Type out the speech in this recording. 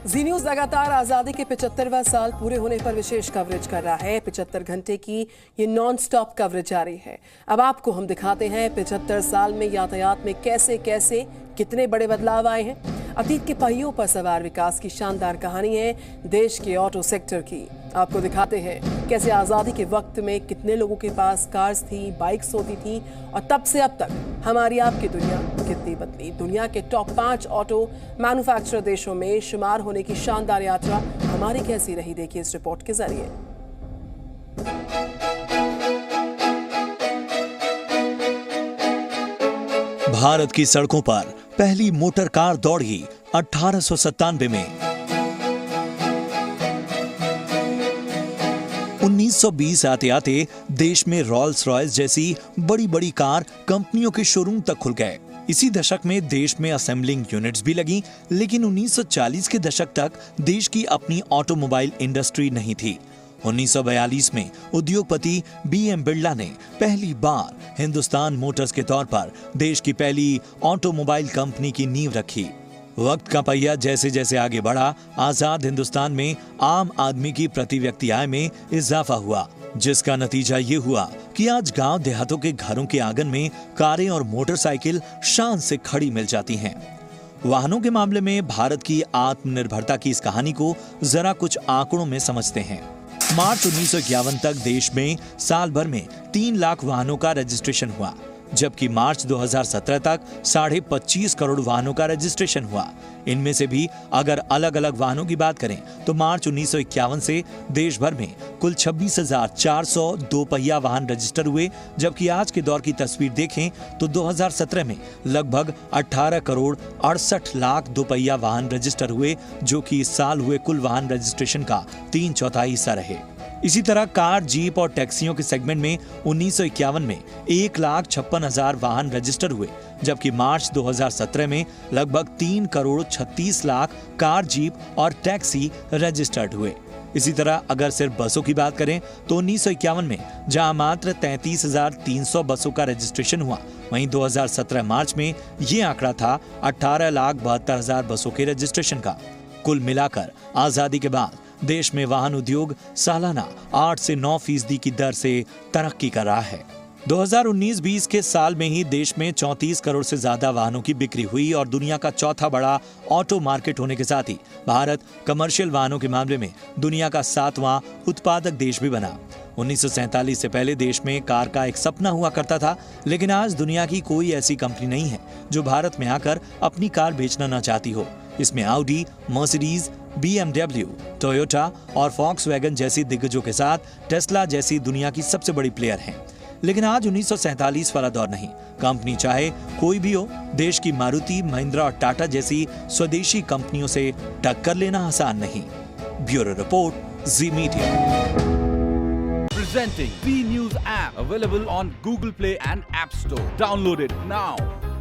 जी news लगातार आजादी के 75वां साल पूरे होने पर विशेष कवरेज कर रहा है। 75 घंटे की ये नॉन स्टॉप कवरेज जारी है। अब आपको हम दिखाते हैं 75 साल में यातायात में कैसे कैसे कितने बड़े बदलाव आए हैं। अतीत के पहियों पर सवार विकास की शानदार कहानी है देश के ऑटो सेक्टर की। आपको दिखाते हैं कैसे आजादी के वक्त में कितने लोगों के पास कार्स थी, बाइक्स होती थी और तब से अब तक हमारी आपकी दुनिया कितनी बदली। दुनिया के टॉप 5 ऑटो मैन्युफैक्चरर देशों में शुमार होने की शानदार यात्रा हमारी कैसी रही, देखिए इस रिपोर्ट के जरिए। भारत की सड़कों पर पहली मोटर कार दौड़ी 1897 में। 1920 आते आते देश में रॉल्स रॉयस जैसी बड़ी बड़ी कार कंपनियों के शोरूम तक खुल गए। इसी दशक में देश में असेंबलिंग यूनिट्स भी लगी, लेकिन 1940 के दशक तक देश की अपनी ऑटोमोबाइल इंडस्ट्री नहीं थी। 1942 में उद्योगपति बीएम बिरला ने पहली बार हिंदुस्तान मोटर्स के तौर पर देश की पहली ऑटोमोबाइल कंपनी की नींव रखी। वक्त का पहिया जैसे जैसे आगे बढ़ा, आजाद हिंदुस्तान में आम आदमी की प्रति व्यक्ति आय में इजाफा हुआ, जिसका नतीजा ये हुआ कि आज गांव देहातों के घरों के आंगन में कारें और मोटरसाइकिल शान से खड़ी मिल जाती हैं। वाहनों के मामले में भारत की आत्मनिर्भरता की इस कहानी को जरा कुछ आंकड़ों में समझते हैं। मार्च 1951 तक देश में साल भर में 3 लाख वाहनों का रजिस्ट्रेशन हुआ, जबकि मार्च 2017 तक 25.5 करोड़ वाहनों का रजिस्ट्रेशन हुआ। इनमें से भी अगर अलग अलग वाहनों की बात करें तो मार्च 1951 से देश भर में कुल 26,400 दोपहिया वाहन रजिस्टर हुए, जबकि आज के दौर की तस्वीर देखें तो 2017 में लगभग 18 करोड़ 68 लाख दोपहिया वाहन रजिस्टर हुए, जो कि इस साल हुए कुल वाहन रजिस्ट्रेशन का 3/4 हिस्सा रहे। इसी तरह कार, जीप और टैक्सियों के सेगमेंट में 1951 में 1,56,000 वाहन रजिस्टर हुए, जबकि मार्च 2017 में लगभग 3 करोड़ 36 लाख कार, जीप और टैक्सी रजिस्टर्ड हुए। इसी तरह अगर सिर्फ बसों की बात करें तो 1951 में जहां मात्र 33,300 बसों का रजिस्ट्रेशन हुआ, वहीं 2017 मार्च में ये आंकड़ा था 18,72,000 बसों के रजिस्ट्रेशन का। कुल मिलाकर आजादी के बाद देश में वाहन उद्योग सालाना 8 से 9% की दर से तरक्की कर रहा है। 2019-20 के साल में ही देश में 34 करोड़ से ज्यादा वाहनों की बिक्री हुई और दुनिया का चौथा बड़ा ऑटो मार्केट होने के साथ ही भारत कमर्शियल वाहनों के मामले में दुनिया का 7वां उत्पादक देश भी बना। 1947 से पहले देश में कार का एक सपना हुआ करता था, लेकिन आज दुनिया की कोई ऐसी कंपनी नहीं है जो भारत में आकर अपनी कार बेचना न चाहती हो। इसमें ऑडी, मर्सिडीज, BMW, टोयोटा और फॉक्सवैगन जैसी दिग्गजों के साथ टेस्ला जैसी दुनिया की सबसे बड़ी प्लेयर हैं। लेकिन आज 1947 वाला दौर नहीं। कंपनी चाहे कोई भी हो, देश की मारुति, महिंद्रा और टाटा जैसी स्वदेशी कंपनियों से टक्कर लेना आसान नहीं। Bureau report, ji media. Presenting B News app, available on Google Play and App Store. Download it now.